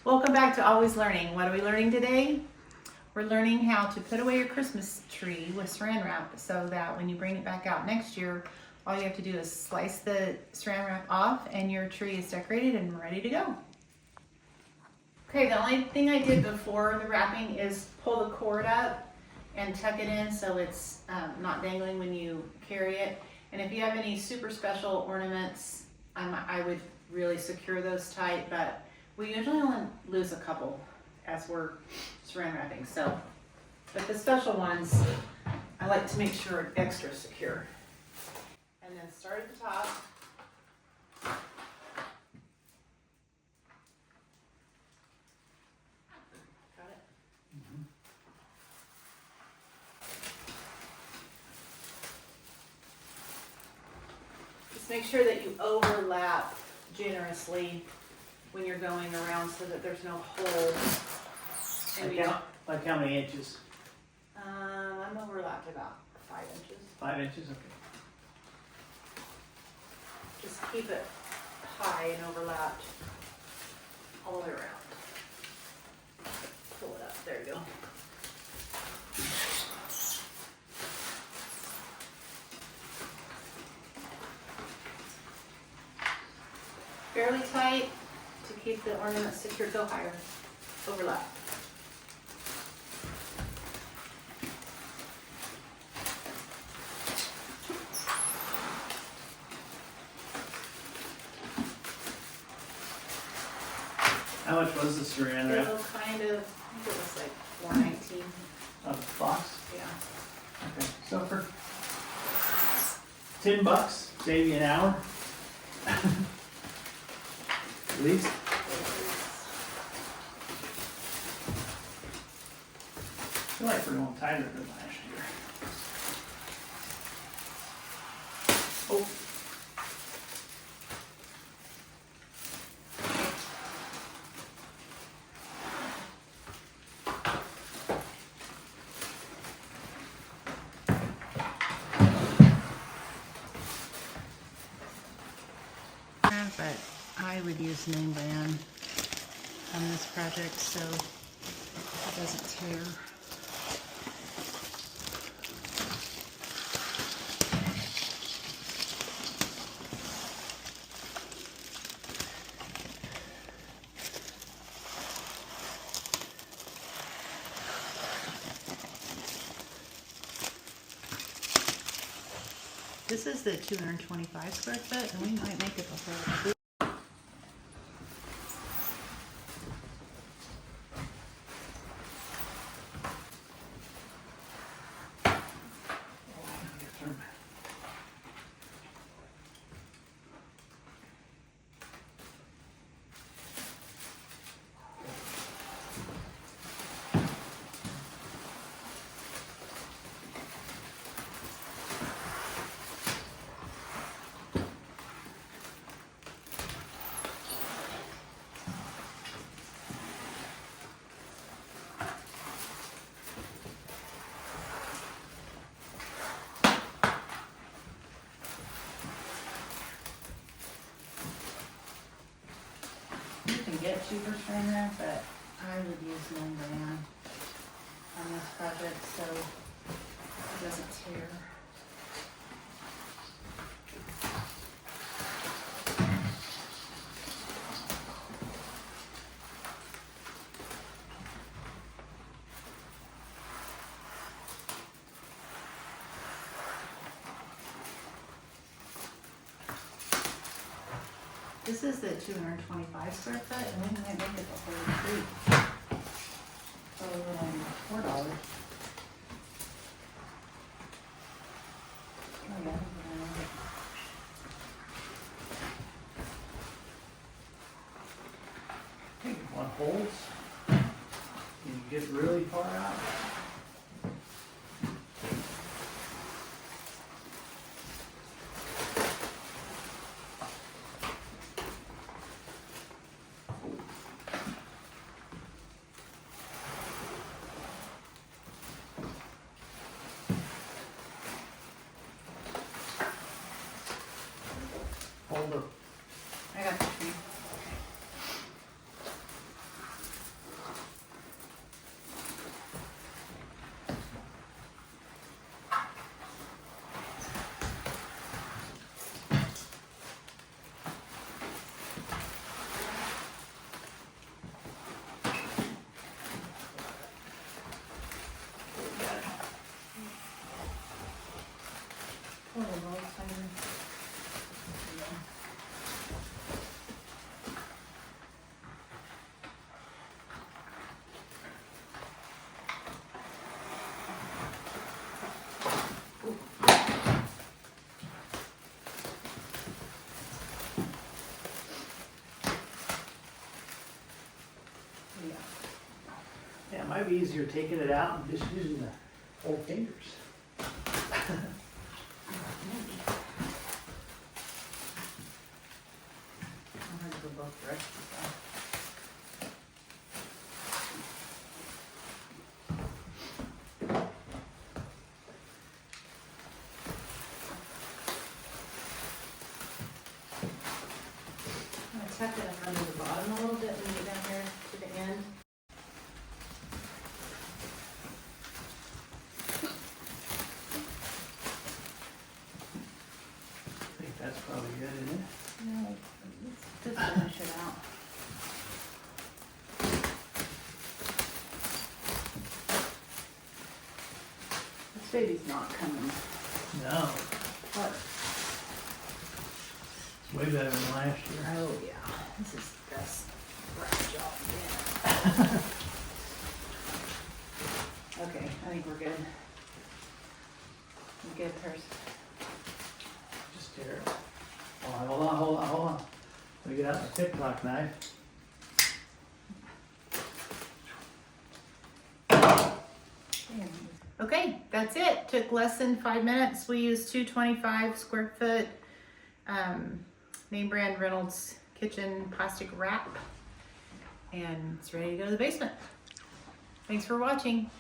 Welcome back to Always Learning. What are we learning today? We're learning how to put away your Christmas tree with Saran wrap so that when you bring it back out next year, all you have to do is slice the Saran wrap off and your tree is decorated and ready to go. Okay, the only thing I did before the wrapping is pull the cord up and tuck it in so it's not dangling when you carry it. And if you have any super special ornaments, I would really secure those tight, but we usually only lose a couple as we're Saran wrapping. So, but the special ones, I like to make sure extra secure. And then start at the top. Got it? Mm-hmm. Just make sure that you overlap generously when you're going around so that there's no hole. Like how many inches? I'm overlapped about 5 inches. 5 inches, okay. Just keep it high and overlapped all the way around. Pull it up, there you go. Fairly tight to keep the ornaments secure. Go higher. Overlap. How much was the Saran wrap? It'll kind of, I think it was like $4.19. A box? Yeah. Okay. So for $10, save you an hour. At least. I feel like we're going tighter than last year. Oh. But I would use name brand on this project so it doesn't tear. This is the 225 square foot, and we might make it the whole. Get cheaper Saran wrap, but I would use name brand on this project so it doesn't tear. This is the 225 square foot, and we might make it the whole tree. So $4. Oh yeah. I think one holes. You get really far out. Hold up. I got the tree. might be easier taking it out and just using the old fingers. I'll have to go both directions. I'm gonna tuck it under the bottom a little bit when you get down here to the end. I think that's probably good, isn't it? No, let's just finish it out. This baby's not coming. No, What? it's way better than last year. Oh yeah, this is the best wrap job yet. Okay, I think we're good. You good, Pers? Just tear it. Hold on. Let me get out my TikTok knife. Okay, that's it. Took less than 5 minutes. We used 225 square foot name brand Reynolds kitchen plastic wrap, and it's ready to go to the basement. Thanks for watching.